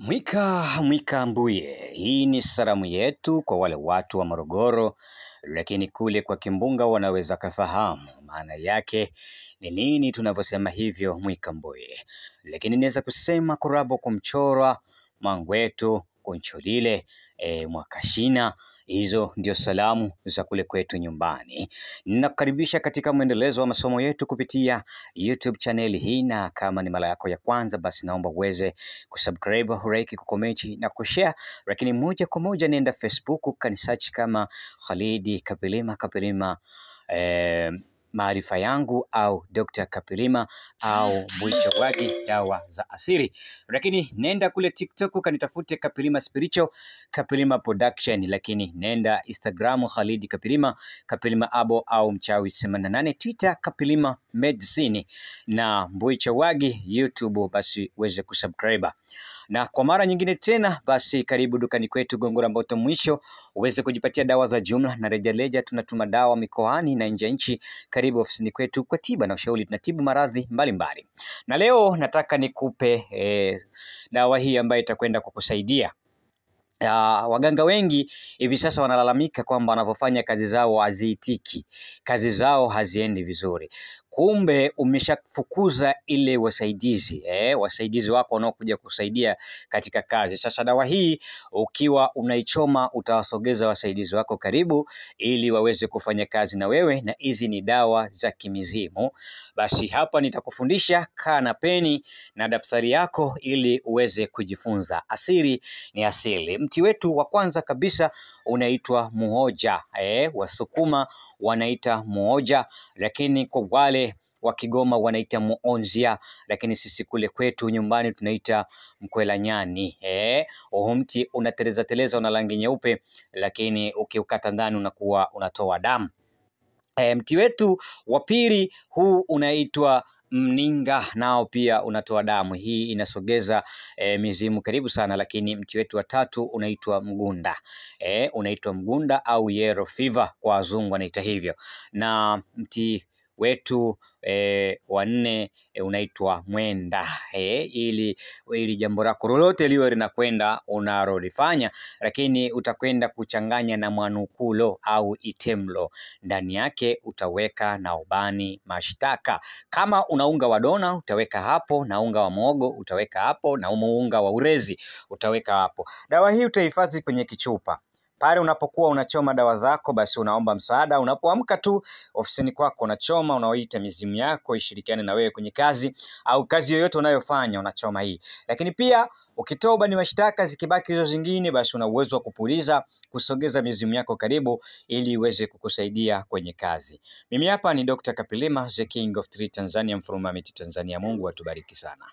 Mwika mbuye, hii ni salamu yetu kwa wale watu wa Morogoro, lakini kule kwa Kimbunga wanaweza kafahamu maana yake ni nini tunavyosema hivyo mwika mbuye. Lakini naweza kusema kurabo kumchora mangwetu kuncholile mwakashina. Hizo ndio salamu za kule kwetu nyumbani. Ninakukaribisha katika mwendelezo wa masomo yetu kupitia YouTube channel hii, na kama ni mara yako ya kwanza basi naomba uweze kusubscribe, like, kucomment na kushare. Lakini moja kwa moja nenda Facebook kanisearch kama Khalid Kapilima maarifa yangu au Dr. Kapilima au Mwichawagi dawa za asili. Lakini nenda kule TikTok kanitafute Kapilima Spiritual, Kapilima Production. Lakini nenda Instagram Khalid Kapilima Abo au Mchawi 88, Twitter Kapilima Medicine na Mwichawagi YouTube, basi uweze kusubscribe. Na kwa mara nyingine tena basi karibu dukani kwetu Gongo la Mboto mwisho uweze kujipatia dawa za jumla na rejareja. Tunatuma dawa mikoani na nje ya nchi. Karibu ofisini kwetu kwa tiba na ushauri, tunatibu maradhi mbalimbali. Na leo nataka nikupe dawa hii ambayo itakwenda kukusaidia. Waganga wengi hivi sasa wanalalamika kwamba wanavyofanya kazi zao haziitiki, kazi zao haziendi vizuri. Kumbe umeshafukuza ile wasaidizi wako wanaokuja kusaidia katika kazi. Sasa dawa hii ukiwa unaichoma utawasogeza wasaidizi wako karibu ili waweze kufanya kazi na wewe, na hizi ni dawa za kimizimu. Basi hapa nitakufundisha, kaa na peni na daftari yako ili uweze kujifunza. Asili ni asili. Mti wetu wa kwanza kabisa unaitwa muhoja. Wasukuma wanaita muhoja, lakini kwa wale wa Kigoma wanaita muonzia, lakini sisi kule kwetu nyumbani tunaita mkwelanyani. Mti unateleza una rangi nyeupe, lakini ukiukata ndani unakuwa unatoa damu. Mti wetu wa pili huu unaitwa mninga, nao pia unatoa damu. Hii inasogeza mizimu karibu sana. Lakini mti wetu wa tatu unaitwa mgunda. Unaitwa mgunda au yellow fever kwa wazungu wanaita hivyo. Na mti wetu wa nne unaitwa mwenda. Ili jambo lako lolote liwe linakwenda unalolifanya, lakini utakwenda kuchanganya na mwanukulo au itemlo. Ndani yake utaweka na ubani mashtaka. Kama una unga wa dona utaweka hapo, na unga wa mogo utaweka hapo, na unga wa urezi utaweka hapo. Dawa hii utahifadhi kwenye kichupa. Pale unapokuwa unachoma dawa zako basi unaomba msaada. Unapoamka tu ofisini kwako unachoma, unaoita mizimu yako ishirikiane na wewe kwenye kazi au kazi yoyote unayofanya unachoma hii. Lakini pia ukitoa ubani mashtaka, zikibaki hizo zingine basi una uwezo wa kupuliza, kusogeza mizimu yako karibu ili iweze kukusaidia kwenye kazi. Mimi hapa ni Dr. Kapilima, the King of Tree Tanzania, from Tanzania. Mungu atubariki sana.